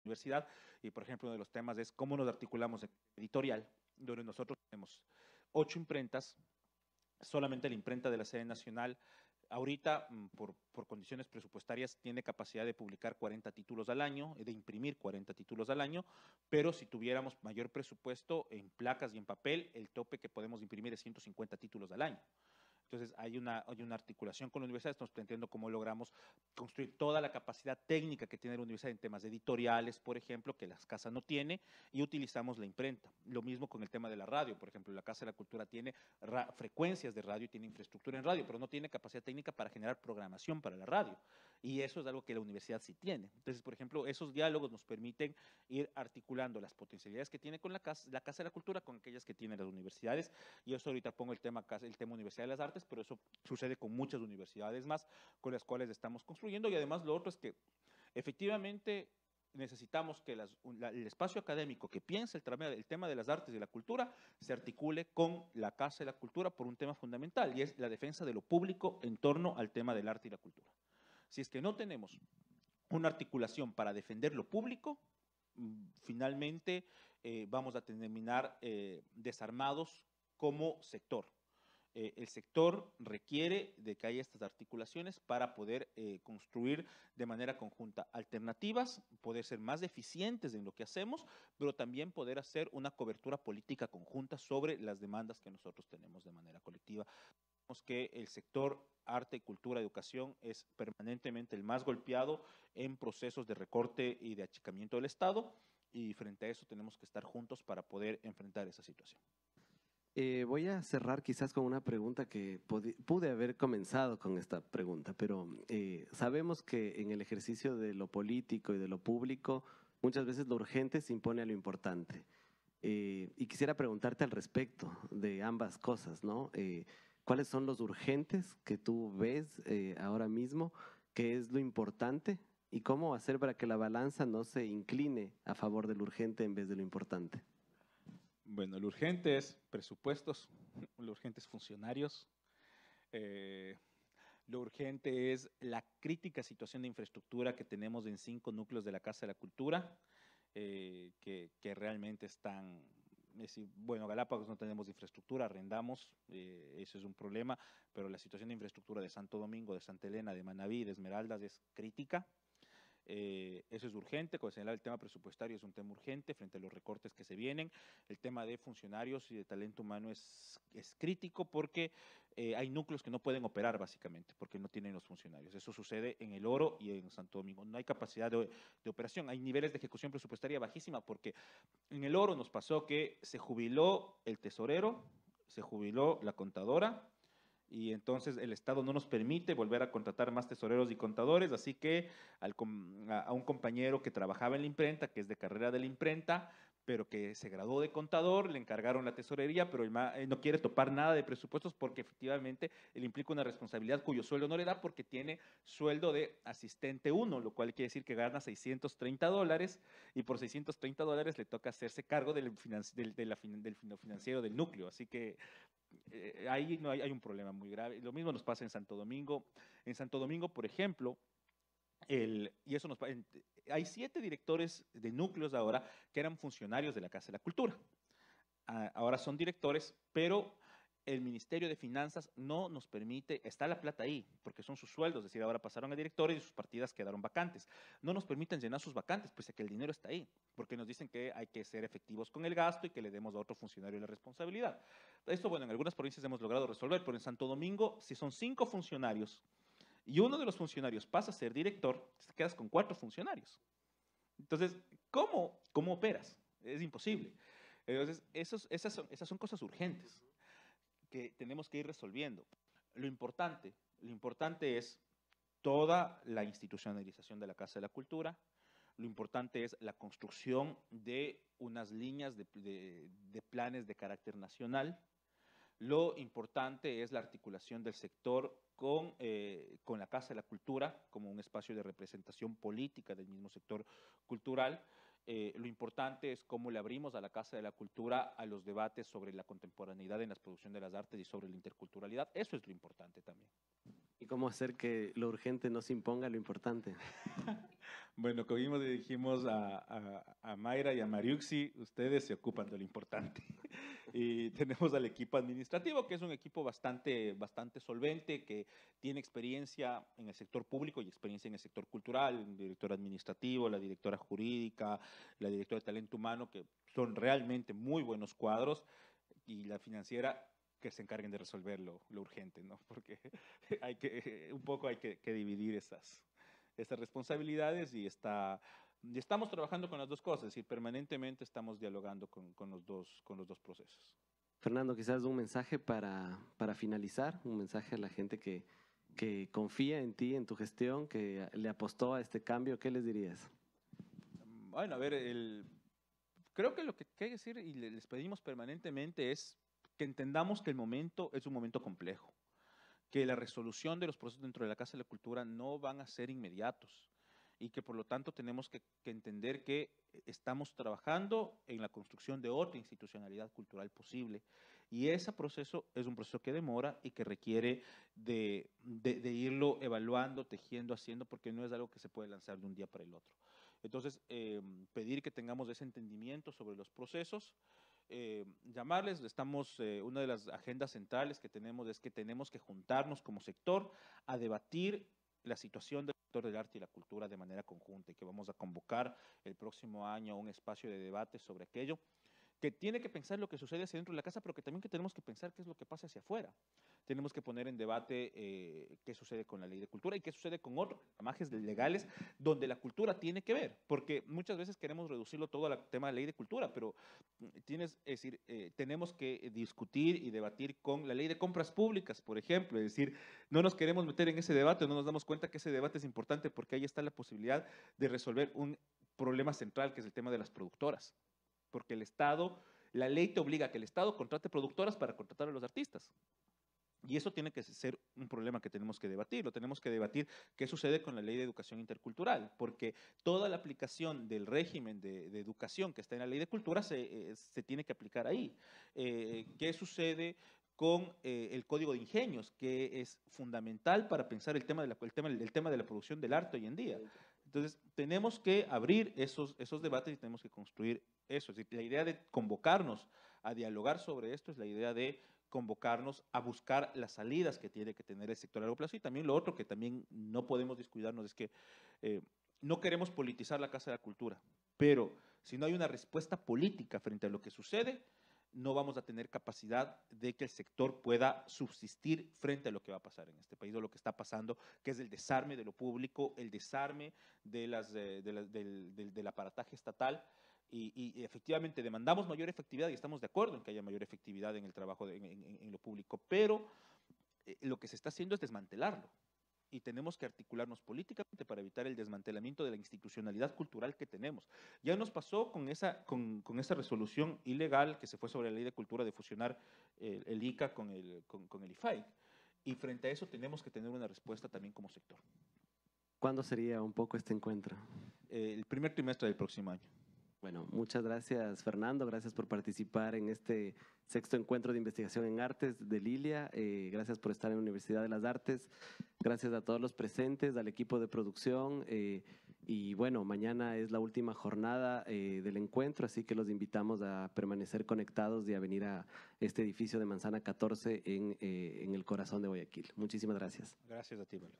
universidad. Y, por ejemplo, uno de los temas es cómo nos articulamos en editorial, donde nosotros tenemos 8 imprentas, solamente la imprenta de la sede nacional. Ahorita, por condiciones presupuestarias, tiene capacidad de publicar 40 títulos al año, de imprimir 40 títulos al año, pero si tuviéramos mayor presupuesto en placas y en papel, el tope que podemos imprimir es 150 títulos al año. Entonces, hay una articulación con la universidad, estamos planteando cómo logramos construir toda la capacidad técnica que tiene la universidad en temas editoriales, por ejemplo, que la casa no tiene, y utilizamos la imprenta. Lo mismo con el tema de la radio, por ejemplo, la Casa de la Cultura tiene frecuencias de radio y tiene infraestructura en radio, pero no tiene capacidad técnica para generar programación para la radio, y eso es algo que la universidad sí tiene. Entonces, por ejemplo, esos diálogos nos permiten ir articulando las potencialidades que tiene con la Casa de la Cultura con aquellas que tienen las universidades, y eso ahorita pongo el tema Universidad de las Artes, pero eso sucede con muchas universidades más con las cuales estamos construyendo. Y además lo otro es que efectivamente necesitamos que el espacio académico que piense el tema de las artes y la cultura se articule con la Casa de la Cultura por un tema fundamental, y es la defensa de lo público en torno al tema del arte y la cultura. Si es que no tenemos una articulación para defender lo público, finalmente vamos a terminar desarmados como sector. El sector requiere de que haya estas articulaciones para poder construir de manera conjunta alternativas, poder ser más eficientes en lo que hacemos, pero también poder hacer una cobertura política conjunta sobre las demandas que nosotros tenemos de manera colectiva. Vemos que el sector arte, cultura, educación es permanentemente el más golpeado en procesos de recorte y de achicamiento del Estado, y frente a eso tenemos que estar juntos para poder enfrentar esa situación. Voy a cerrar quizás con una pregunta que pude haber comenzado con esta pregunta, pero sabemos que en el ejercicio de lo político y de lo público, muchas veces lo urgente se impone a lo importante. Y quisiera preguntarte al respecto de ambas cosas, ¿no? ¿Cuáles son los urgentes que tú ves ahora mismo? ¿Qué es lo importante? ¿Y cómo hacer para que la balanza no se incline a favor del urgente en vez de lo importante? Bueno, lo urgente es presupuestos, lo urgente es funcionarios, eh, lo urgente es la crítica situación de infraestructura que tenemos en 5 núcleos de la Casa de la Cultura, que realmente están, bueno, Galápagos no tenemos infraestructura, arrendamos, eso es un problema, pero la situación de infraestructura de Santo Domingo, de Santa Elena, de Manabí, de Esmeraldas es crítica. Eso es urgente, como señalar el tema presupuestario es un tema urgente frente a los recortes que se vienen. El tema de funcionarios y de talento humano es crítico porque hay núcleos que no pueden operar básicamente porque no tienen los funcionarios. Eso sucede en El Oro y en Santo Domingo. No hay capacidad de operación, hay niveles de ejecución presupuestaria bajísima porque en El Oro nos pasó que se jubiló el tesorero, se jubiló la contadora, y entonces el Estado no nos permite volver a contratar más tesoreros y contadores, así que a un compañero que trabajaba en la imprenta, que es de carrera de la imprenta, pero que se graduó de contador, le encargaron la tesorería, pero no quiere topar nada de presupuestos porque efectivamente él implica una responsabilidad cuyo sueldo no le da porque tiene sueldo de asistente 1, lo cual quiere decir que gana $630 y por $630 le toca hacerse cargo del financiero del núcleo, así que ahí no hay un problema muy grave. Lo mismo nos pasa en Santo Domingo. En Santo Domingo, por ejemplo, y eso hay 7 directores de núcleos ahora que eran funcionarios de la Casa de la Cultura. Ahora son directores, pero el Ministerio de Finanzas no nos permite, está la plata ahí, porque son sus sueldos, es decir, ahora pasaron a directores y sus partidas quedaron vacantes. No nos permiten llenar sus vacantes, pese a que el dinero está ahí, porque nos dicen que hay que ser efectivos con el gasto y que le demos a otro funcionario la responsabilidad. Esto, bueno, en algunas provincias hemos logrado resolver, pero en Santo Domingo, si son 5 funcionarios y uno de los funcionarios pasa a ser director, te quedas con 4 funcionarios. Entonces, ¿cómo operas? Es imposible. Entonces, esas son cosas urgentes que tenemos que ir resolviendo. Lo importante es toda la institucionalización de la Casa de la Cultura, lo importante es la construcción de unas líneas de planes de carácter nacional, lo importante es la articulación del sector con la Casa de la Cultura como un espacio de representación política del mismo sector cultural. Lo importante es cómo le abrimos a la Casa de la Cultura a los debates sobre la contemporaneidad en la producción de las artes y sobre la interculturalidad. Eso es lo importante también. ¿Y cómo hacer que lo urgente no se imponga a lo importante? Bueno, como vimos, le dijimos a Mayra y a Mariuxi, ustedes se ocupan de lo importante. Y tenemos al equipo administrativo, que es un equipo bastante solvente, que tiene experiencia en el sector público y experiencia en el sector cultural, el director administrativo, la directora jurídica, la directora de talento humano, que son realmente muy buenos cuadros, y la financiera, que se encarguen de resolver lo urgente, ¿no? Porque un poco hay que dividir esas responsabilidades y estamos trabajando con las dos cosas, es decir, permanentemente estamos dialogando con los dos procesos. Fernando, quizás un mensaje para finalizar, un mensaje a la gente que confía en ti, en tu gestión, que le apostó a este cambio, ¿qué les dirías? Bueno, a ver, creo que lo que hay que decir y les pedimos permanentemente es que entendamos que el momento es un momento complejo, que la resolución de los procesos dentro de la Casa de la Cultura no van a ser inmediatos y que por lo tanto tenemos que entender que estamos trabajando en la construcción de otra institucionalidad cultural posible. Y ese proceso es un proceso que demora y que requiere de irlo evaluando, tejiendo, haciendo, porque no es algo que se puede lanzar de un día para el otro. Entonces, pedir que tengamos ese entendimiento sobre los procesos, llamarles, una de las agendas centrales que tenemos es que tenemos que juntarnos como sector a debatir la situación del sector del arte y la cultura de manera conjunta y que vamos a convocar el próximo año un espacio de debate sobre aquello, que tiene que pensar lo que sucede hacia dentro de la casa, pero que también que tenemos que pensar qué es lo que pasa hacia afuera. Tenemos que poner en debate qué sucede con la ley de cultura y qué sucede con otros ramajes legales donde la cultura tiene que ver, porque muchas veces queremos reducirlo todo al tema de la ley de cultura, pero tenemos que discutir y debatir con la ley de compras públicas, por ejemplo, es decir, no nos queremos meter en ese debate, no nos damos cuenta que ese debate es importante porque ahí está la posibilidad de resolver un problema central que es el tema de las productoras, porque la ley te obliga a que el Estado contrate productoras para contratar a los artistas. Y eso tiene que ser un problema que tenemos que debatir. Lo tenemos que debatir qué sucede con la ley de educación intercultural, porque toda la aplicación del régimen de educación que está en la ley de cultura se tiene que aplicar ahí. ¿Qué sucede con el código de ingenios, que es fundamental para pensar el tema de la producción del arte hoy en día? Entonces, tenemos que abrir esos debates y tenemos que construir eso. Es decir, la idea de convocarnos a dialogar sobre esto es la idea de convocarnos a buscar las salidas que tiene que tener el sector a largo plazo. Y también lo otro que también no podemos descuidarnos es que no queremos politizar la Casa de la Cultura, pero si no hay una respuesta política frente a lo que sucede, no vamos a tener capacidad de que el sector pueda subsistir frente a lo que va a pasar en este país o lo que está pasando, que es el desarme de lo público, el desarme del aparataje estatal. Y efectivamente demandamos mayor efectividad y estamos de acuerdo en que haya mayor efectividad en el trabajo en lo público, pero lo que se está haciendo es desmantelarlo y tenemos que articularnos políticamente para evitar el desmantelamiento de la institucionalidad cultural que tenemos. Ya nos pasó con esa resolución ilegal que se fue sobre la ley de cultura de fusionar el ICA con el IFAI, y frente a eso tenemos que tener una respuesta también como sector. ¿Cuándo sería un poco este encuentro? El primer trimestre del próximo año. Bueno, muchas gracias, Fernando. Gracias por participar en este sexto encuentro de investigación en artes de Lilia. Gracias por estar en la Universidad de las Artes. Gracias a todos los presentes, al equipo de producción. Y bueno, mañana es la última jornada del encuentro, así que los invitamos a permanecer conectados y a venir a este edificio de Manzana 14 en el corazón de Guayaquil. Muchísimas gracias. Gracias a ti, Velo.